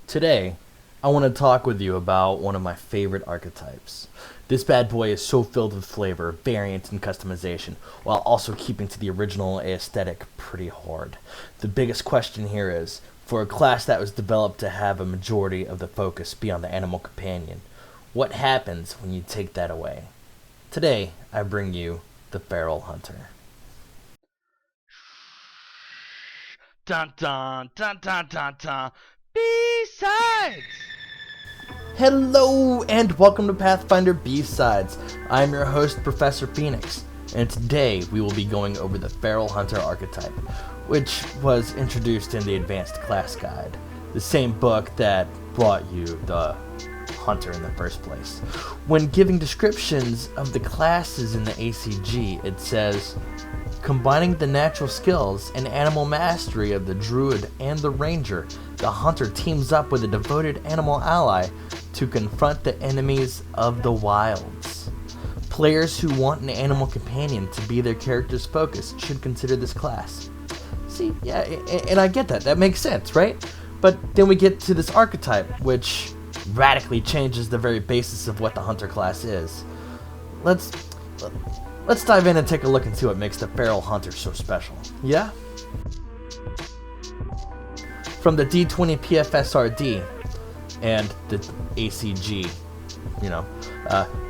Today, I want to talk with you about one of my favorite archetypes. This bad boy is so filled with flavor, variance, and customization, while also keeping to the original aesthetic pretty hard. The biggest question here is, for a class that was developed to have a majority of the focus be on the animal companion, what happens when you take that away? Today, I bring you the Feral Hunter. Dun dun dun dun dun dun. B-sides! Hello and welcome to Pathfinder B-Sides. I'm your host, Professor Phoenix, and today we will be going over the Feral Hunter archetype, which was introduced in the Advanced Class Guide, the same book that brought you the Hunter in the first place. When giving descriptions of the classes in the ACG, it says, combining the natural skills and animal mastery of the druid and the ranger, the hunter teams up with a devoted animal ally to confront the enemies of the wilds. Players who want an animal companion to be their character's focus should consider this class. See, yeah, and I get that. That makes sense, right? But then we get to this archetype, which radically changes the very basis of what the hunter class is. Let's dive in and take a look and see what makes the Feral Hunter so special. Yeah? From the D20 PFSRD and the ACG,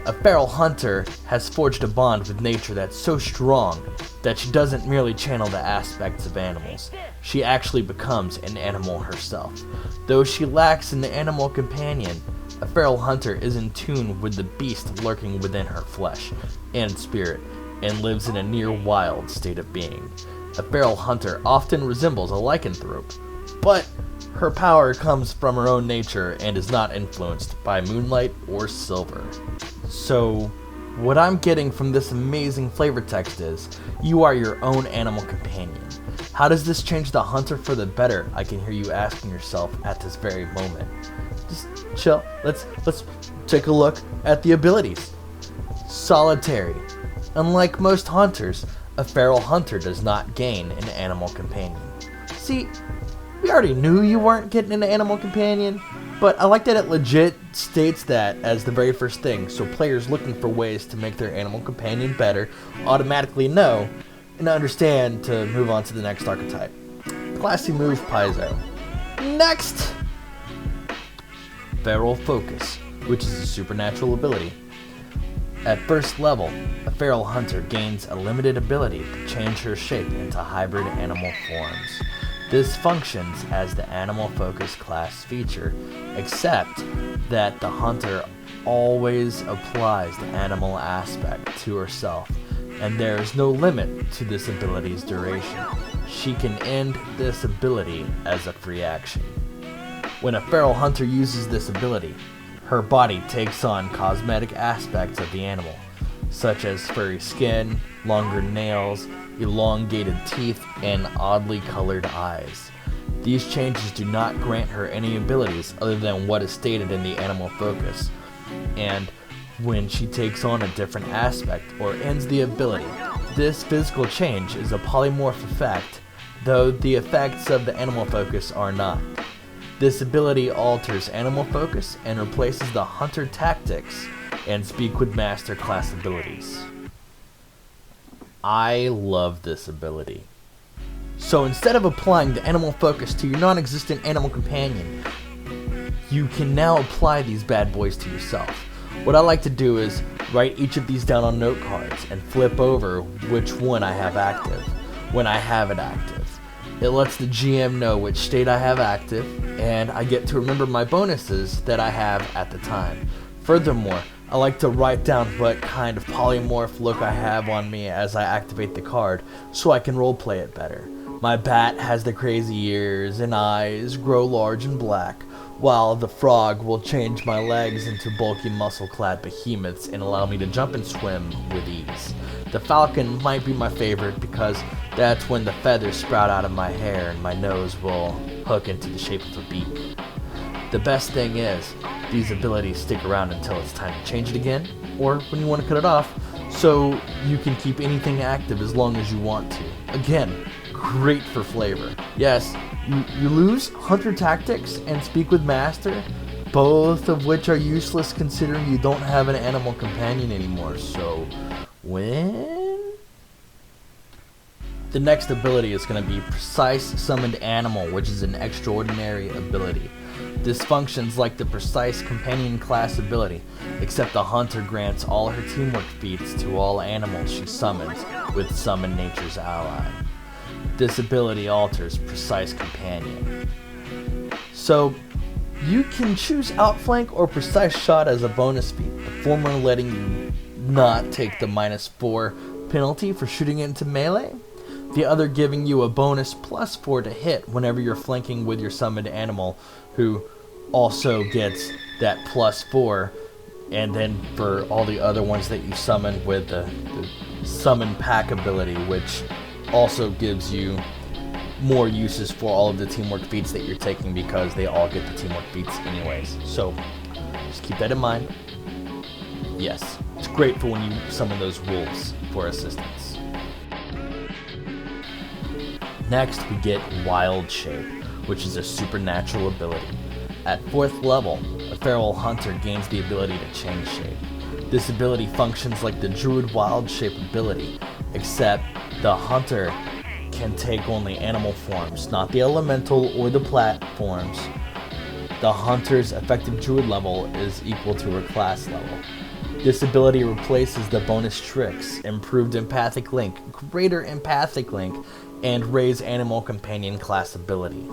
a Feral Hunter has forged a bond with nature that's so strong that she doesn't merely channel the aspects of animals. She actually becomes an animal herself. Though she lacks an animal companion, a Feral Hunter is in tune with the beast lurking within her flesh and spirit, and lives in a near-wild state of being. A Feral Hunter often resembles a lycanthrope, but her power comes from her own nature and is not influenced by moonlight or silver. So, what I'm getting from this amazing flavor text is, you are your own animal companion. How does this change the hunter for the better? I can hear you asking yourself at this very moment. Just chill. Let's take a look at the abilities. Solitary. Unlike most hunters, a feral hunter does not gain an animal companion. See, we already knew you weren't getting an animal companion, but I like that it legit states that as the very first thing, so players looking for ways to make their animal companion better automatically know and understand to move on to the next archetype. Classy move, Paizo. Next! Feral Focus, which is a supernatural ability. At first level, a feral hunter gains a limited ability to change her shape into hybrid animal forms. This functions as the animal focus class feature, except that the hunter always applies the animal aspect to herself, and there is no limit to this ability's duration. She can end this ability as a free action. When a feral hunter uses this ability, her body takes on cosmetic aspects of the animal, such as furry skin, longer nails, elongated teeth, and oddly colored eyes. These changes do not grant her any abilities other than what is stated in the animal focus, and when she takes on a different aspect or ends the ability, this physical change is a polymorph effect, though the effects of the animal focus are not. This ability alters animal focus and replaces the hunter tactics and speak with master class abilities. I love this ability. So instead of applying the animal focus to your non-existent animal companion, you can now apply these bad boys to yourself. What I like to do is write each of these down on note cards and flip over which one I have active when I have it active. It lets the GM know which state I have active, and I get to remember my bonuses that I have at the time. Furthermore, I like to write down what kind of polymorph look I have on me as I activate the card, so I can roleplay it better. My bat has the crazy ears and eyes grow large and black, while the frog will change my legs into bulky muscle-clad behemoths and allow me to jump and swim with ease. The falcon might be my favorite because that's when the feathers sprout out of my hair and my nose will hook into the shape of a beak. The best thing is, these abilities stick around until it's time to change it again, or when you want to cut it off, so you can keep anything active as long as you want to. Again, great for flavor. Yes, You lose Hunter Tactics and Speak with Master, both of which are useless considering you don't have an animal companion anymore. So, when? The next ability is going to be Precise Summoned Animal, which is an extraordinary ability. This functions like the Precise Companion class ability, except the Hunter grants all her teamwork feats to all animals she summons with Summon Nature's Ally. This ability alters Precise Companion. So, you can choose Outflank or Precise Shot as a bonus feat, the former letting you not take the -4 penalty for shooting into melee, the other giving you a bonus +4 to hit whenever you're flanking with your summoned animal, who also gets that +4, and then for all the other ones that you summon with the Summon Pack ability, which also gives you more uses for all of the teamwork feats that you're taking because they all get the teamwork feats anyways. So just keep that in mind. Yes, it's great for when you summon those wolves for assistance. Next we get Wild Shape, which is a supernatural ability. At 4th level, a feral hunter gains the ability to change shape. This ability functions like the Druid Wild Shape ability, except the hunter can take only animal forms, not the elemental or the plat forms. The hunter's effective druid level is equal to her class level. This ability replaces the bonus tricks, improved empathic link, greater empathic link, and raise animal companion class ability.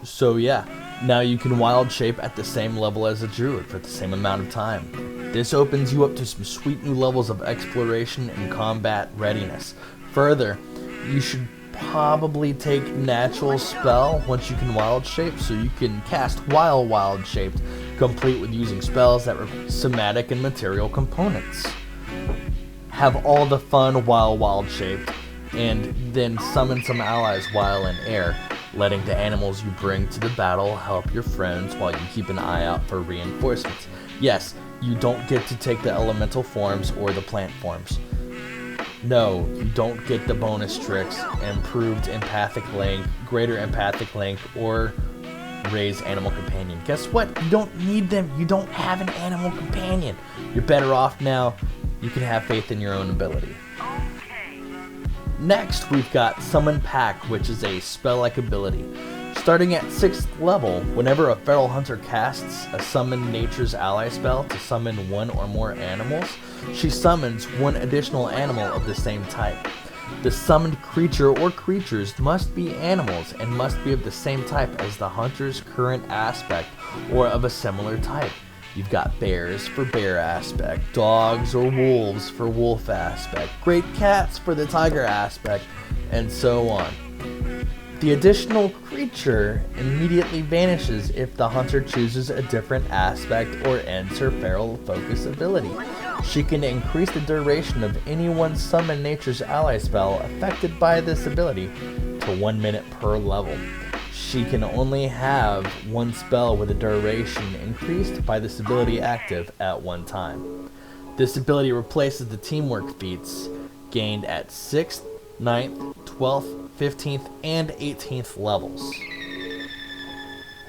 So yeah, now you can wild shape at the same level as a druid for the same amount of time. This opens you up to some sweet new levels of exploration and combat readiness. Further, you should probably take natural spell once you can wild shape, so you can cast while wild shaped, complete with using spells that require somatic and material components. Have all the fun while wild shaped, and then summon some allies while in air, letting the animals you bring to the battle help your friends while you keep an eye out for reinforcements. Yes, you don't get to take the elemental forms or the plant forms. No, you don't get the bonus tricks, improved empathic link, greater empathic link, or raise animal companion. Guess what? You don't need them. You don't have an animal companion. You're better off now. You can have faith in your own ability. Next, we've got Summon Pack, which is a spell-like ability. Starting at 6th level, whenever a feral hunter casts a Summon Nature's Ally spell to summon one or more animals, she summons one additional animal of the same type. The summoned creature or creatures must be animals and must be of the same type as the hunter's current aspect or of a similar type. You've got bears for bear aspect, dogs or wolves for wolf aspect, great cats for the tiger aspect, and so on. The additional creature immediately vanishes if the hunter chooses a different aspect or ends her feral focus ability. She can increase the duration of anyone's Summon Nature's Ally spell affected by this ability to 1 minute per level. She can only have one spell with a duration increased by this ability active at one time. This ability replaces the teamwork feats gained at 6th, 9th, 12th, 15th, and 18th levels.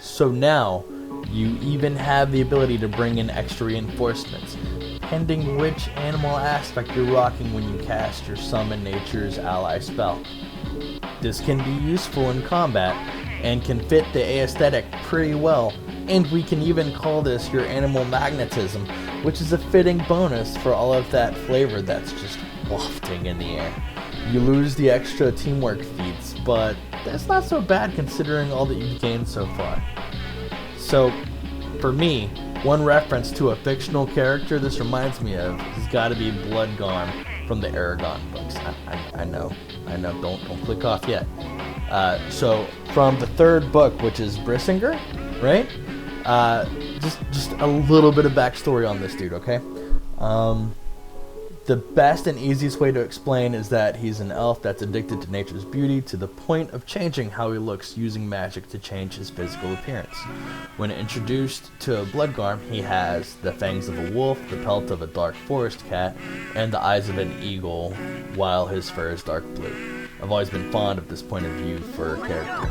So now, you even have the ability to bring in extra reinforcements, pending which animal aspect you're rocking when you cast your Summon Nature's Ally spell. This can be useful in combat, and can fit the aesthetic pretty well, and we can even call this your animal magnetism, which is a fitting bonus for all of that flavor that's just wafting in the air. You lose the extra teamwork feats, but that's not so bad considering all that you've gained so far. So, for me, one reference to a fictional character this reminds me of has got to be Bloodgone from the Aragon books. I know, don't click off yet. So, from the 3rd book, which is Brissinger, right? Just a little bit of backstory on this dude, okay? The best and easiest way to explain is that he's an elf that's addicted to nature's beauty to the point of changing how he looks using magic to change his physical appearance. When introduced to Bloodgone, he has the fangs of a wolf, the pelt of a dark forest cat, and the eyes of an eagle, while his fur is dark blue. I've always been fond of this point of view for a character.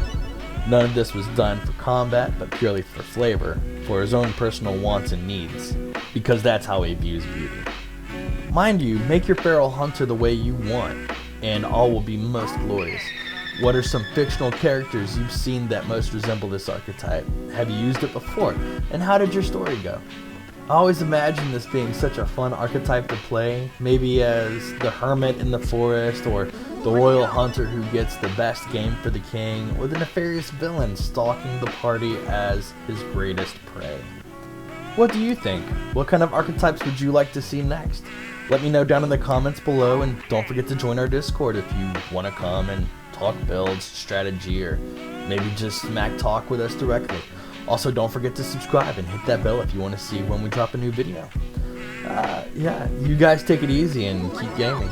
None of this was done for combat, but purely for flavor, for his own personal wants and needs, because that's how he views beauty. Mind you, make your feral hunter the way you want, and all will be most glorious. What are some fictional characters you've seen that most resemble this archetype? Have you used it before? And how did your story go? I always imagined this being such a fun archetype to play, maybe as the hermit in the forest, or the royal hunter who gets the best game for the king, or the nefarious villain stalking the party as his greatest prey. What do you think? What kind of archetypes would you like to see next? Let me know down in the comments below, and don't forget to join our Discord if you want to come and talk builds, strategy, or maybe just smack talk with us directly. Also, don't forget to subscribe and hit that bell if you want to see when we drop a new video. Yeah, you guys take it easy and keep gaming.